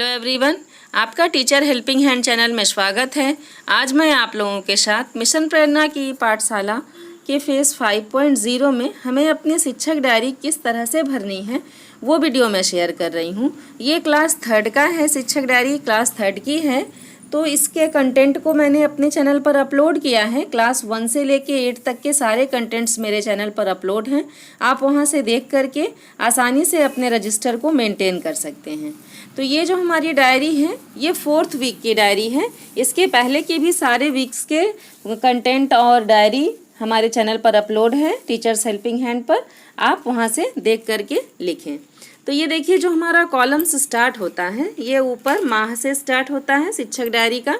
Hello everyone, आपका teacher helping hand channel में स्वागत है। आज मैं आप लोगों के साथ मिशन प्रेरणा की पाठशाला के फेज़ 5.0 में हमें अपनी शिक्षक डायरी किस तरह से भरनी है वो वीडियो मैं शेयर कर रही हूँ। ये क्लास 3 का है, शिक्षक डायरी क्लास 3 की है। तो इसके कंटेंट को मैंने अपने चैनल पर अपलोड किया है। क्लास 1 से लेके 8 तक के सारे कंटेंट्स मेरे चैनल पर अपलोड हैं। आप वहां से देख करके आसानी से अपने रजिस्टर को मेंटेन कर सकते हैं। तो ये जो हमारी डायरी है ये 4th वीक की डायरी है। इसके पहले के भी सारे वीक्स के कंटेंट और डायरी हमारे चैनल पर अपलोड है, टीचर्स हेल्पिंग हैंड पर। आप वहाँ से देख करके लिखें। तो ये देखिए जो हमारा कॉलम्स स्टार्ट होता है ये ऊपर माह से स्टार्ट होता है शिक्षक डायरी का।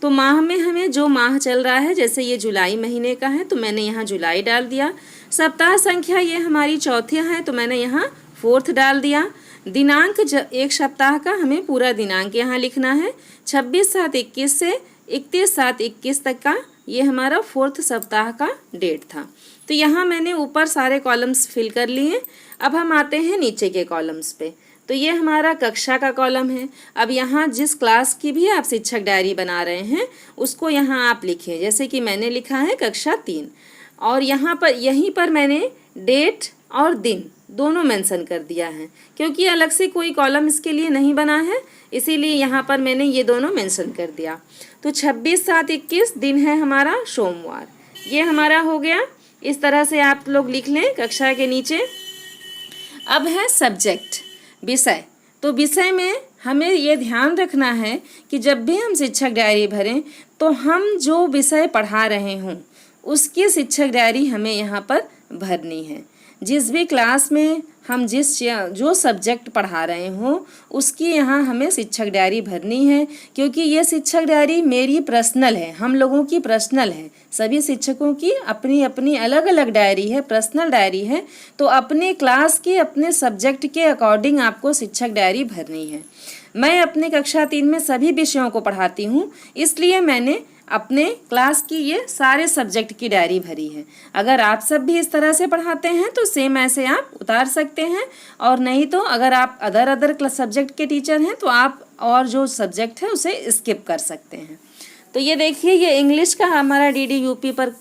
तो माह में हमें जो माह चल रहा है, जैसे ये जुलाई महीने का है तो मैंने यहाँ जुलाई डाल दिया। सप्ताह संख्या ये हमारी चौथी है तो मैंने यहाँ 4th डाल दिया। दिनांक एक सप्ताह का हमें पूरा दिनांक यहाँ लिखना है। 26/7/21 से 31/7/21 तक का ये हमारा 4th सप्ताह का डेट था। तो यहाँ मैंने ऊपर सारे कॉलम्स फिल कर लिए। अब हम आते हैं नीचे के कॉलम्स पे। तो ये हमारा कक्षा का कॉलम है। अब यहाँ जिस क्लास की भी आप शिक्षक डायरी बना रहे हैं उसको यहाँ आप लिखिए। जैसे कि मैंने लिखा है कक्षा 3 और यहाँ पर यहीं पर मैंने डेट और दिन दोनों मेंशन कर दिया है, क्योंकि अलग से कोई कॉलम इसके लिए नहीं बना है, इसीलिए यहाँ पर मैंने ये दोनों मेंशन कर दिया। तो 26/7/21 दिन है हमारा सोमवार, ये हमारा हो गया। इस तरह से आप लोग लिख लें कक्षा के नीचे। अब है सब्जेक्ट, विषय। तो विषय में हमें ये ध्यान रखना है कि जब भी हम शिक्षक डायरी भरें तो हम जो विषय पढ़ा रहे हों उसकी शिक्षक डायरी हमें यहाँ पर भरनी है। जिस भी क्लास में हम जो सब्जेक्ट पढ़ा रहे हों उसकी यहाँ हमें शिक्षक डायरी भरनी है, क्योंकि ये शिक्षक डायरी मेरी पर्सनल है, हम लोगों की पर्सनल है। सभी शिक्षकों की अपनी अपनी अलग अलग डायरी है, पर्सनल डायरी है। तो अपने क्लास के अपने सब्जेक्ट के अकॉर्डिंग आपको शिक्षक डायरी भरनी है। मैं अपने कक्षा 3 में सभी विषयों को पढ़ाती हूँ, इसलिए मैंने अपने क्लास की ये सारे सब्जेक्ट की डायरी भरी है। अगर आप सब भी इस तरह से पढ़ाते हैं तो सेम ऐसे आप उतार सकते हैं, और नहीं तो अगर आप अदर सब्जेक्ट के टीचर हैं तो आप और जो सब्जेक्ट है उसे स्किप कर सकते हैं। तो ये देखिए ये इंग्लिश का हमारा DDUP पर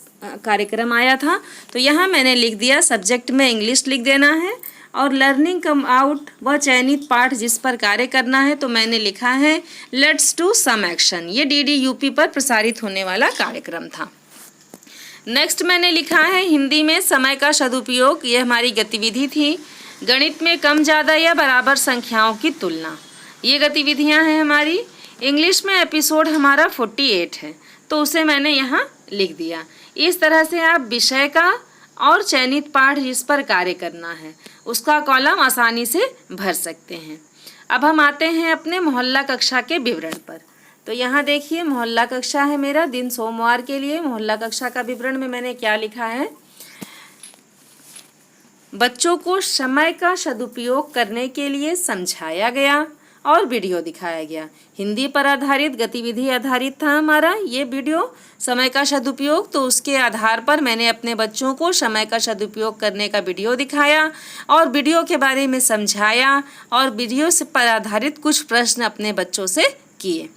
कार्यक्रम आया था। तो यहाँ मैंने लिख दिया सब्जेक्ट में इंग्लिश लिख देना है, और लर्निंग कम आउट व चयनित पाठ जिस पर कार्य करना है तो मैंने लिखा है लेट्स डू सम एक्शन। ये DDUP पर प्रसारित होने वाला कार्यक्रम था। नेक्स्ट मैंने लिखा है हिंदी में समय का सदुपयोग, ये हमारी गतिविधि थी। गणित में कम ज़्यादा या बराबर संख्याओं की तुलना, ये गतिविधियां हैं हमारी। इंग्लिश में एपिसोड हमारा 48 है तो उसे मैंने यहाँ लिख दिया। इस तरह से आप विषय का और चयनित पाठ जिस पर कार्य करना है उसका कॉलम आसानी से भर सकते हैं। अब हम आते हैं अपने मोहल्ला कक्षा के विवरण पर। तो यहाँ देखिए मोहल्ला कक्षा है मेरा, दिन सोमवार के लिए। मोहल्ला कक्षा का विवरण में मैंने क्या लिखा है, बच्चों को समय का सदुपयोग करने के लिए समझाया गया और वीडियो दिखाया गया। हिंदी पर आधारित, गतिविधि आधारित था हमारा ये वीडियो, समय का सदुपयोग। तो उसके आधार पर मैंने अपने बच्चों को समय का सदुपयोग करने का वीडियो दिखाया और वीडियो के बारे में समझाया, और वीडियो से पर आधारित कुछ प्रश्न अपने बच्चों से किए।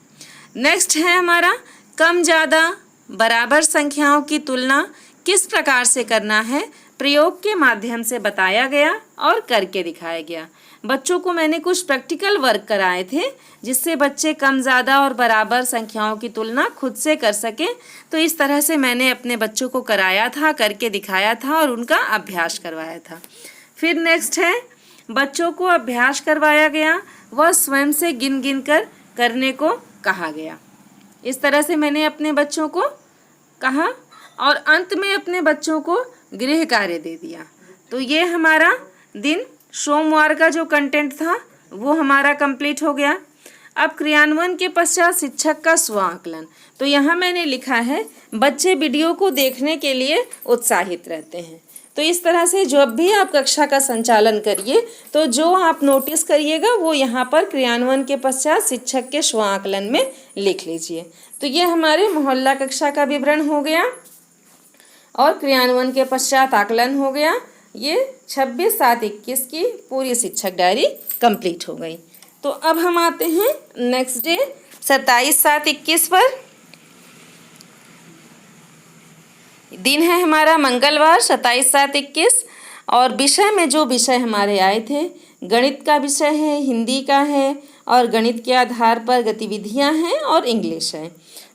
नेक्स्ट है हमारा कम ज़्यादा बराबर संख्याओं की तुलना किस प्रकार से करना है, प्रयोग के माध्यम से बताया गया और करके दिखाया गया। बच्चों को मैंने कुछ प्रैक्टिकल वर्क कराए थे जिससे बच्चे कम ज़्यादा और बराबर संख्याओं की तुलना खुद से कर सकें। तो इस तरह से मैंने अपने बच्चों को कराया था, करके दिखाया था और उनका अभ्यास करवाया था। फिर नेक्स्ट है बच्चों को अभ्यास करवाया गया व स्वयं से गिन गिन कर करने को कहा गया। इस तरह से मैंने अपने बच्चों को कहा और अंत में अपने बच्चों को गृह कार्य दे दिया। तो ये हमारा दिन सोमवार का जो कंटेंट था वो हमारा कंप्लीट हो गया। अब क्रियान्वयन के पश्चात शिक्षक का स्व आकलन। तो यहाँ मैंने लिखा है बच्चे वीडियो को देखने के लिए उत्साहित रहते हैं। तो इस तरह से जब भी आप कक्षा का संचालन करिए तो जो आप नोटिस करिएगा वो यहाँ पर क्रियान्वयन के पश्चात शिक्षक के स्व आकलन में लिख लीजिए। तो ये हमारे मोहल्ला कक्षा का विवरण हो गया और क्रियान्वयन के पश्चात आकलन हो गया। ये 26/7/21 की पूरी शिक्षक डायरी कंप्लीट हो गई। तो अब हम आते हैं नेक्स्ट डे 27/7/21 पर। दिन है हमारा मंगलवार 27/7/21 और विषय में जो विषय हमारे आए थे गणित का विषय है, हिंदी का है और गणित के आधार पर गतिविधियां हैं और इंग्लिश है।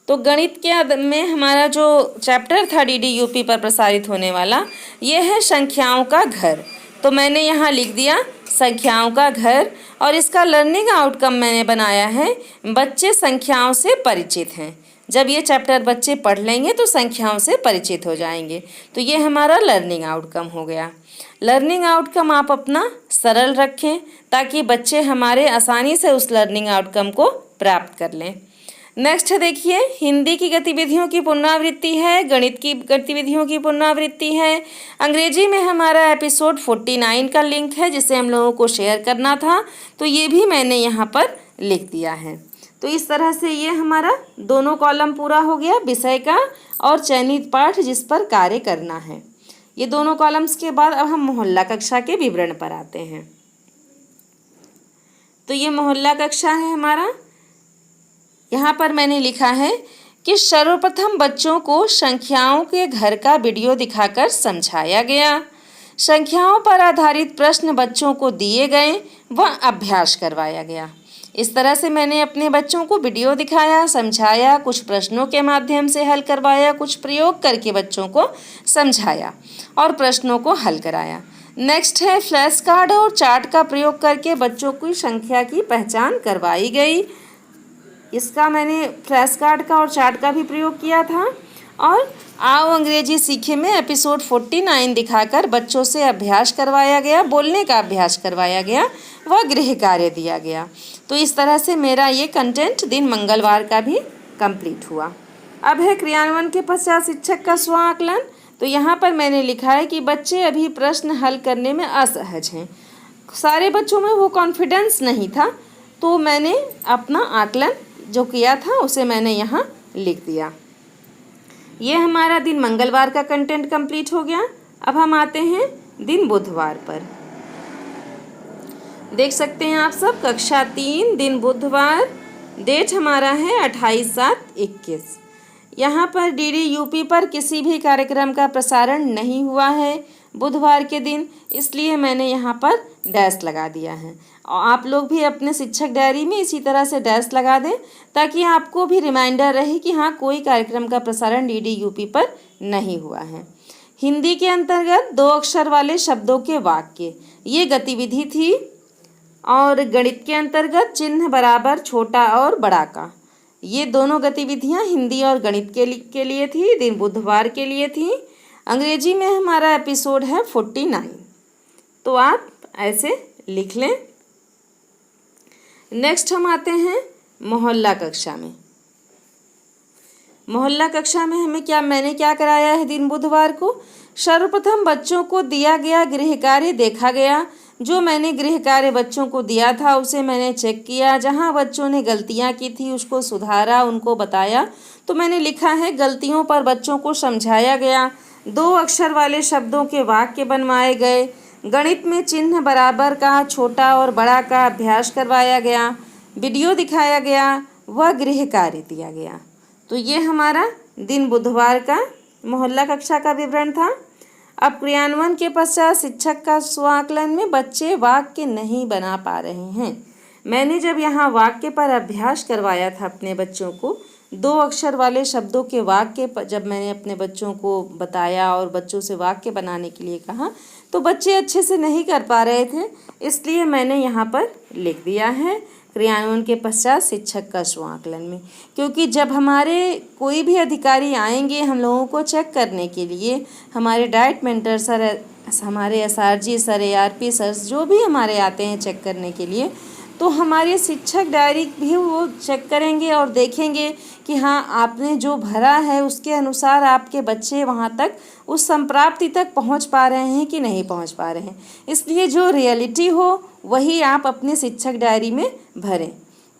तो गणित के में हमारा जो चैप्टर था DDUP पर प्रसारित होने वाला ये है संख्याओं का घर। तो मैंने यहाँ लिख दिया संख्याओं का घर और इसका लर्निंग आउटकम मैंने बनाया है बच्चे संख्याओं से परिचित हैं। जब ये चैप्टर बच्चे पढ़ लेंगे तो संख्याओं से परिचित हो जाएंगे। तो ये हमारा लर्निंग आउटकम हो गया। लर्निंग आउटकम आप अपना सरल रखें ताकि बच्चे हमारे आसानी से उस लर्निंग आउटकम को प्राप्त कर लें। नेक्स्ट देखिए हिंदी की गतिविधियों की पुनरावृत्ति है, गणित की गतिविधियों की पुनरावृत्ति है। अंग्रेजी में हमारा एपिसोड 49 का लिंक है जिसे हम लोगों को शेयर करना था, तो ये भी मैंने यहाँ पर लिख दिया है। तो इस तरह से ये हमारा दोनों कॉलम पूरा हो गया, विषय का और चयनित पाठ जिस पर कार्य करना है। ये दोनों कॉलम्स के बाद अब हम मोहल्ला कक्षा के विवरण पर आते हैं। तो ये मोहल्ला कक्षा है हमारा। यहाँ पर मैंने लिखा है कि सर्वप्रथम बच्चों को संख्याओं के घर का वीडियो दिखाकर समझाया गया। संख्याओं पर आधारित प्रश्न बच्चों को दिए गए व अभ्यास करवाया गया। इस तरह से मैंने अपने बच्चों को वीडियो दिखाया, समझाया, कुछ प्रश्नों के माध्यम से हल करवाया, कुछ प्रयोग करके बच्चों को समझाया और प्रश्नों को हल कराया। नेक्स्ट है फ्लैश कार्ड और चार्ट का प्रयोग करके बच्चों की संख्या की पहचान करवाई गई। इसका मैंने फ्लैश कार्ड का और चार्ट का भी प्रयोग किया था। और आओ अंग्रेजी सीखे में एपिसोड 49 दिखाकर बच्चों से अभ्यास करवाया गया, बोलने का अभ्यास करवाया गया व गृह कार्य दिया गया। तो इस तरह से मेरा ये कंटेंट दिन मंगलवार का भी कंप्लीट हुआ। अब है क्रियान्वयन के पश्चात शिक्षक का स्व आकलन। तो यहाँ पर मैंने लिखा है कि बच्चे अभी प्रश्न हल करने में असहज हैं। सारे बच्चों में वो कॉन्फिडेंस नहीं था, तो मैंने अपना आकलन जो किया था उसे मैंने यहाँ लिख दिया। ये हमारा दिन मंगलवार का कंटेंट कंप्लीट हो गया। अब हम आते हैं दिन बुधवार पर। देख सकते हैं आप सब कक्षा 3 दिन बुधवार, डेट हमारा है 28/7/21। यहाँ पर DDUP पर किसी भी कार्यक्रम का प्रसारण नहीं हुआ है बुधवार के दिन, इसलिए मैंने यहाँ पर डैश लगा दिया है। और आप लोग भी अपने शिक्षक डायरी में इसी तरह से डैश लगा दें ताकि आपको भी रिमाइंडर रहे कि हाँ कोई कार्यक्रम का प्रसारण DDUP पर नहीं हुआ है। हिंदी के अंतर्गत 2 अक्षर वाले शब्दों के वाक्य ये गतिविधि थी। और गणित के अंतर्गत चिन्ह बराबर छोटा और बड़ा का ये दोनों गतिविधियाँ हिंदी और गणित के लिए थी, दिन बुधवार के लिए थी। अंग्रेजी में हमारा एपिसोड है 49, तो आप ऐसे लिख लें। नेक्स्ट हम आते हैं मोहल्ला कक्षा में। मोहल्ला कक्षा में मैंने क्या कराया है दिन बुधवार को। सर्वप्रथम बच्चों को दिया गया गृह कार्य देखा गया। जो मैंने गृह कार्य बच्चों को दिया था उसे मैंने चेक किया। जहां बच्चों ने गलतियां की थी उसको सुधारा, उनको बताया। तो मैंने लिखा है गलतियों पर बच्चों को समझाया गया। 2 अक्षर वाले शब्दों के वाक्य बनवाए गए। गणित में चिन्ह बराबर का, छोटा और बड़ा का अभ्यास करवाया गया। वीडियो दिखाया गया व गृह कार्य दिया गया। तो ये हमारा दिन बुधवार का मोहल्ला कक्षा का विवरण था। अब क्रियान्वयन के पश्चात शिक्षक का स्वाकलन में बच्चे वाक्य नहीं बना पा रहे हैं। मैंने जब यहाँ वाक्य पर अभ्यास करवाया था अपने बच्चों को, 2 अक्षर वाले शब्दों के वाक्य जब मैंने अपने बच्चों को बताया और बच्चों से वाक्य बनाने के लिए कहा तो बच्चे अच्छे से नहीं कर पा रहे थे, इसलिए मैंने यहाँ पर लिख दिया है क्रियान्वयन के पश्चात शिक्षक का स्वाकलन में। क्योंकि जब हमारे कोई भी अधिकारी आएंगे हम लोगों को चेक करने के लिए, हमारे डाइट मेंटर सर, हमारे SRG सर, ARP सर जो भी हमारे आते हैं चेक करने के लिए, तो हमारे शिक्षक डायरी भी वो चेक करेंगे और देखेंगे कि हाँ आपने जो भरा है उसके अनुसार आपके बच्चे वहाँ तक उस संप्राप्ति तक पहुँच पा रहे हैं कि नहीं पहुँच पा रहे हैं। इसलिए जो रियलिटी हो वही आप अपने शिक्षक डायरी में भरें।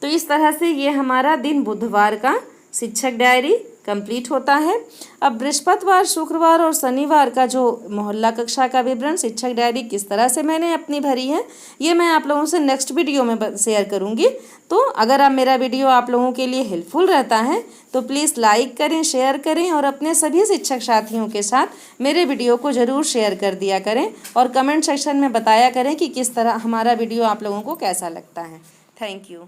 तो इस तरह से ये हमारा दिन बुधवार का शिक्षक डायरी कंप्लीट होता है। अब बृहस्पतिवार, शुक्रवार और शनिवार का जो मोहल्ला कक्षा का विवरण, शिक्षक डायरी किस तरह से मैंने अपनी भरी है, ये मैं आप लोगों से नेक्स्ट वीडियो में शेयर करूँगी। तो अगर आप मेरा वीडियो आप लोगों के लिए हेल्पफुल रहता है तो प्लीज़ लाइक करें, शेयर करें और अपने सभी शिक्षक साथियों के साथ मेरे वीडियो को ज़रूर शेयर कर दिया करें और कमेंट सेक्शन में बताया करें कि किस तरह हमारा वीडियो आप लोगों को कैसा लगता है। Thank you.